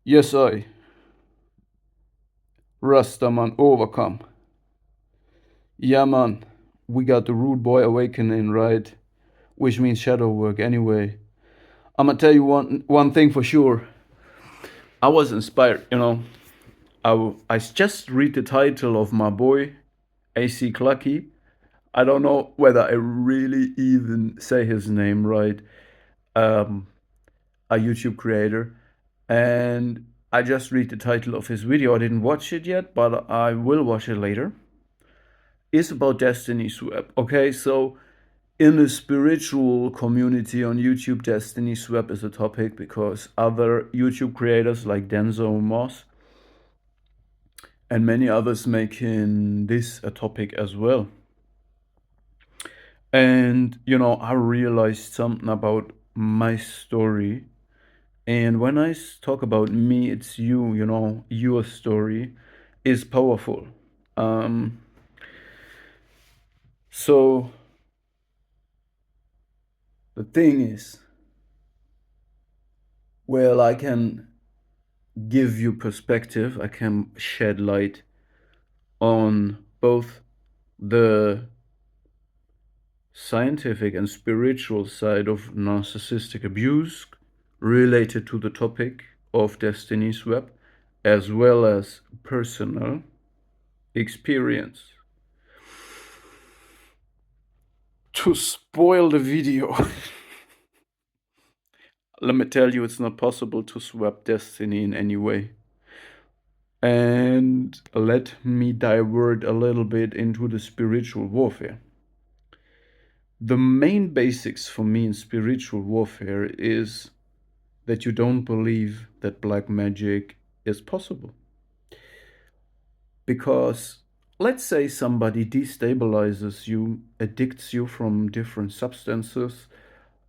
Yes, I, Rastaman, overcome. Yeah, man, we got the rude boy awakening, right? Which means shadow work anyway. I'ma tell you one thing for sure. I was inspired, I just read the title of my boy, AC Clucky. I don't know whether I really even say his name right. Um, a YouTube creator. And I just read the title of his video. I didn't watch it yet, but I will watch it later. It's about Destiny Swap. Okay, so in the spiritual community on YouTube, Destiny Swap is a topic because other YouTube creators like Denzo Moss and many others making this a topic as well. And I realized something about my story. And when I talk about me, it's you, your story is powerful. Um, so the thing is, well, I can give you perspective, I can shed light on both the scientific and spiritual side of narcissistic abuse related to the topic of Destiny Swap, as well as personal experience. To spoil the video, let me tell you, it's not possible to swap destiny in any way. And let me divert a little bit into the spiritual warfare. The main basics for me in spiritual warfare is that you don't believe that black magic is possible. Because let's say somebody destabilizes you, addicts you from different substances,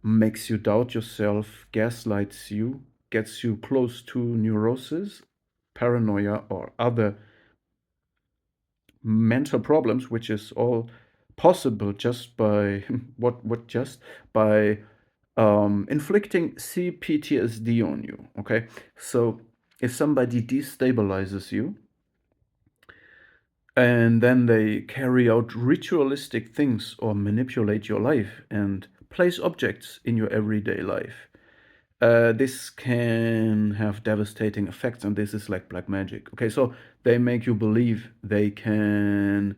makes you doubt yourself, gaslights you, gets you close to neurosis, paranoia, or other mental problems, which is all possible just by what just by inflicting CPTSD on you. Okay, so if somebody destabilizes you and then they carry out ritualistic things or manipulate your life and place objects in your everyday life, this can have devastating effects, and this is like black magic. Okay, so they make you believe they can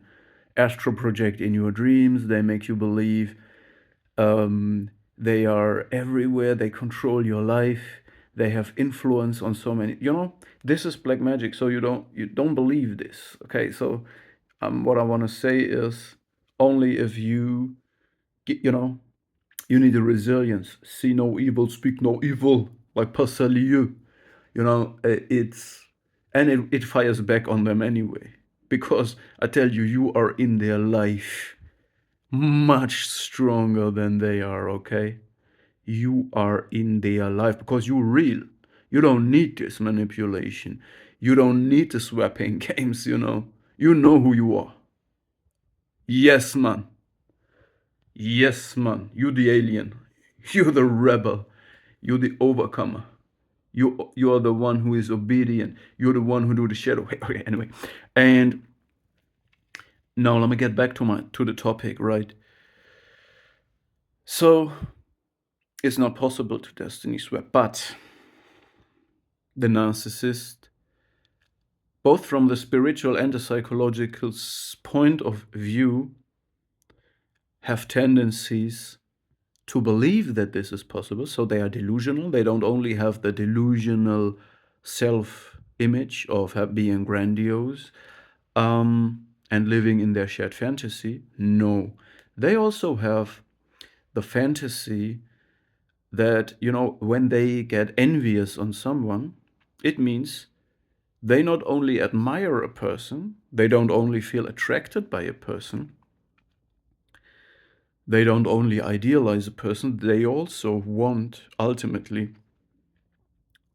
astral project in your dreams. They make you believe they are everywhere. They control your life. They have influence on so many. This is black magic. So you don't believe this. Okay, so what I want to say is only if you you need a resilience. See no evil, speak no evil, like Passalieu. It's and it fires back on them anyway. Because I tell you, you are in their life much stronger than they are, okay? You are in their life because you're real. You don't need this manipulation. You don't need the swapping games, you know. You know who you are. Yes, man. Yes, man. You the alien. You're the rebel. You're the overcomer. You are the one who is obedient. You're the one who do the shadow. Okay, anyway. And now let me get back to the topic, right? So it's not possible to destiny swap, but the narcissist, both from the spiritual and the psychological point of view, have tendencies to believe that this is possible. So they are delusional. They don't only have the delusional self image of being grandiose and living in their shared fantasy. No, they also have the fantasy that, when they get envious on someone, it means they not only admire a person, they don't only feel attracted by a person, they don't only idealize a person, they also want, ultimately,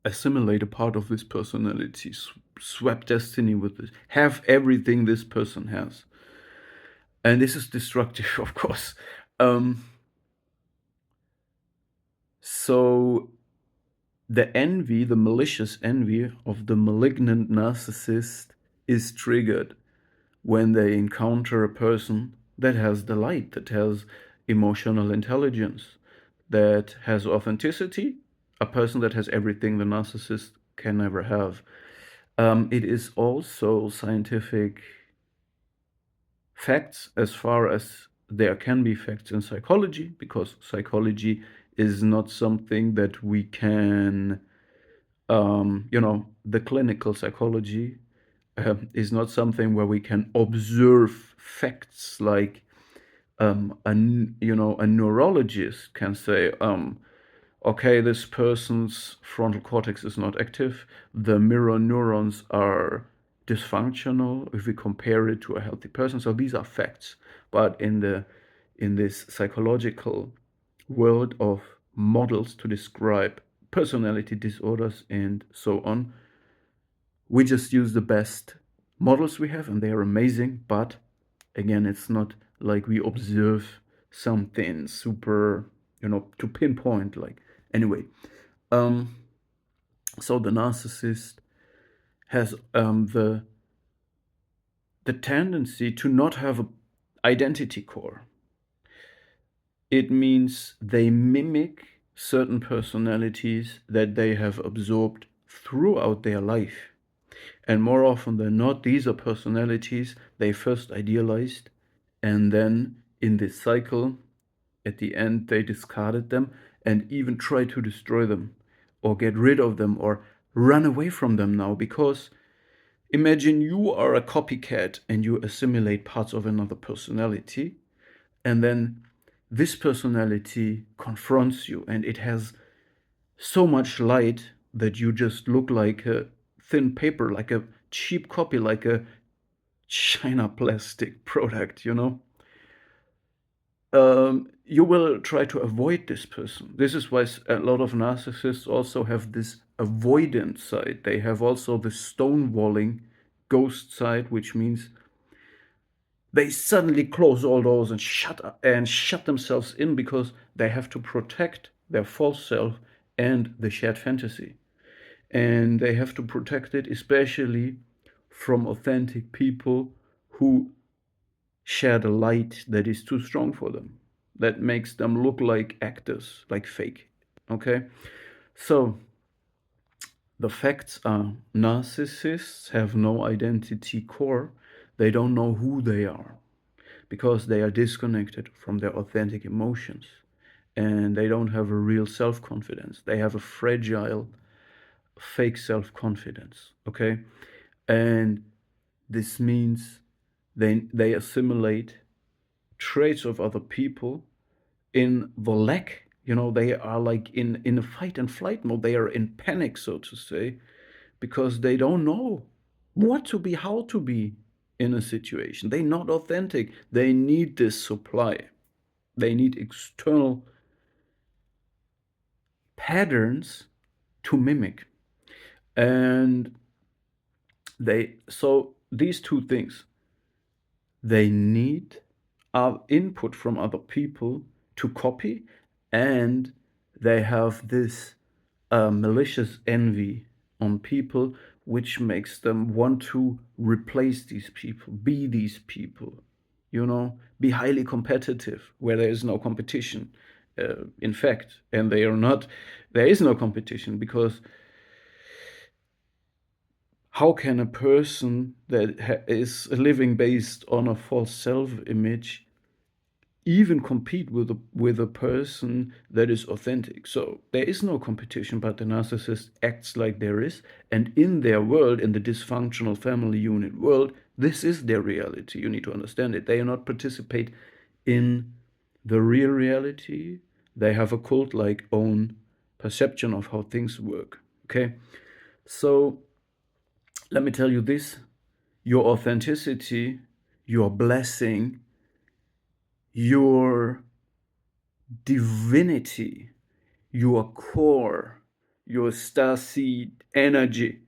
assimilate a part of this personality, swap destiny with this, have everything this person has. And this is destructive, of course. So the envy, the malicious envy of the malignant narcissist is triggered when they encounter a person that has the light, that has emotional intelligence, that has authenticity, a person that has everything the narcissist can never have. It is also scientific facts, as far as there can be facts in psychology, because psychology is not something that we can, the clinical psychology is not something where we can observe facts like a neurologist can say, okay, this person's frontal cortex is not active, the mirror neurons are dysfunctional if we compare it to a healthy person. So these are facts. But in this psychological world of models to describe personality disorders and so on, we just use the best models we have, and they are amazing. But again, it's not like we observe something super, to pinpoint. Like, anyway, um, so the narcissist has the tendency to not have a identity core. It means they mimic certain personalities that they have absorbed throughout their life. And more often than not, these are personalities they first idealized, and then in this cycle, at the end, they discarded them and even tried to destroy them or get rid of them or run away from them now. Because imagine you are a copycat and you assimilate parts of another personality, and then this personality confronts you, and it has so much light that you just look like a thin paper, like a cheap copy, like a China plastic product. You will try to avoid this person. This is why a lot of narcissists also have this avoidant side. They have also the stonewalling ghost side, which means they suddenly close all doors and shut themselves in because they have to protect their false self and the shared fantasy. And they have to protect it especially from authentic people who share the light that is too strong for them, that makes them look like actors, like fake. Okay? So the facts are narcissists have no identity core. They don't know who they are because they are disconnected from their authentic emotions, and they don't have a real self-confidence. They have a fragile fake self-confidence. Okay? And this means they assimilate traits of other people in the lack. They are like in a fight and flight mode. They are in panic, so to say, because they don't know what to be, how to be in a situation. They're not authentic. They need this supply. They need external patterns to mimic. And so these two things, they need input from other people to copy, and they have this malicious envy on people, which makes them want to replace these people, be these people, be highly competitive where there is no competition. In fact, and they are not, there is no competition, because how can a person that is living based on a false self-image even compete with a person that is authentic? So there is no competition, but the narcissist acts like there is, and in their world, in the dysfunctional family unit world, this is their reality. You need to understand it. They do not participate in the real reality. They have a cult-like own perception of how things work. Okay, so let me tell you this: your authenticity, your blessing, your divinity, your core, your starseed energy,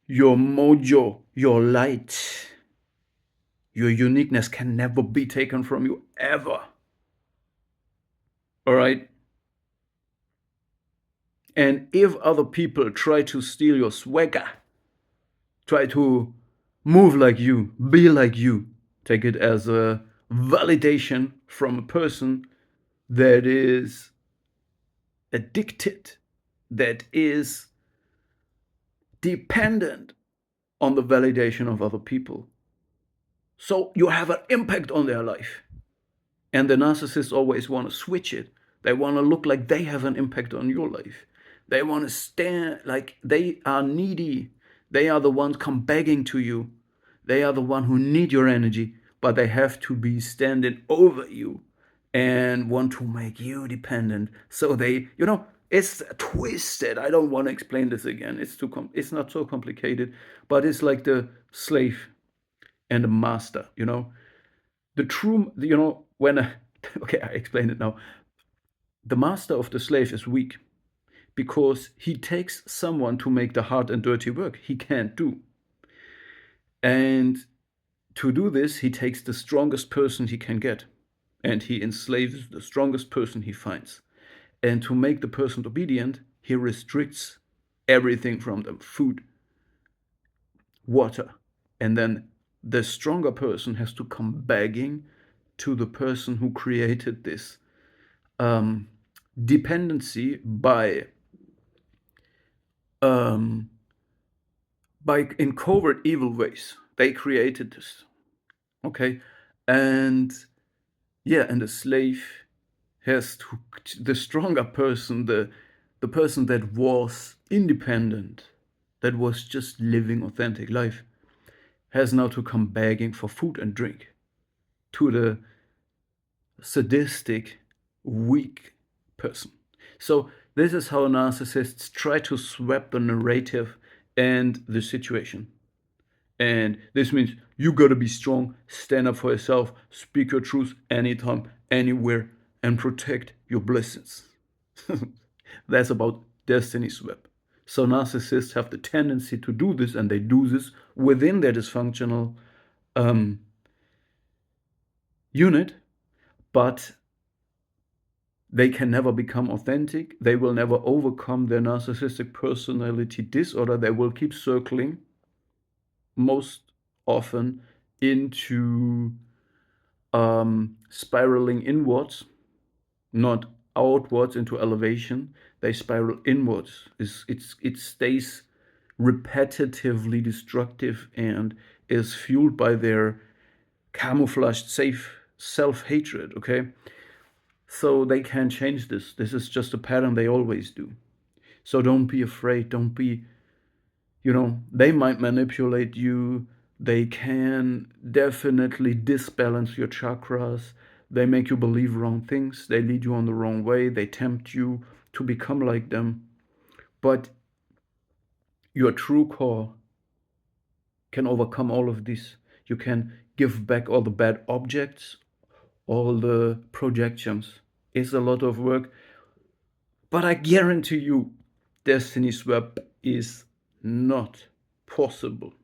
your mojo, your light, your uniqueness can never be taken from you, ever. All right? And if other people try to steal your swagger, try to move like you, be like you, take it as a validation from a person that is addicted, that is dependent on the validation of other people. So you have an impact on their life. And the narcissists always want to switch it. They want to look like they have an impact on your life. They want to stand like they are needy. They are the ones come begging to you. They are the one who need your energy, but they have to be standing over you and want to make you dependent. So they, it's twisted. I don't want to explain this again. It's not so complicated, but it's like the slave and the master, the true, when okay, I explain it now. The master of the slave is weak because he takes someone to make the hard and dirty work he can't do. And to do this, he takes the strongest person he can get and he enslaves the strongest person he finds. And to make the person obedient, he restricts everything from them: food, water. And then the stronger person has to come begging to the person who created this dependency um, by in covert evil ways. They created this, okay, and yeah, and the slave has to, the stronger person, the person that was independent, that was just living authentic life, has now to come begging for food and drink to the sadistic, weak person. So this is how narcissists try to swap the narrative and the situation. And this means you gotta be strong, stand up for yourself, speak your truth anytime, anywhere, and protect your blessings. That's about destiny swap. So narcissists have the tendency to do this, and they do this within their dysfunctional unit, but they can never become authentic. They will never overcome their narcissistic personality disorder. They will keep circling, most often into spiraling inwards, not outwards into elevation. They spiral inwards. It stays repetitively destructive and is fueled by their camouflaged safe self-hatred, okay? So they can't change this. This is just a pattern they always do. So don't be afraid. Don't be, they might manipulate you. They can definitely disbalance your chakras. They make you believe wrong things. They lead you on the wrong way. They tempt you to become like them. But your true core can overcome all of this. You can give back all the bad objects, all the projections. It's a lot of work, but I guarantee you, Destiny Swap is not possible.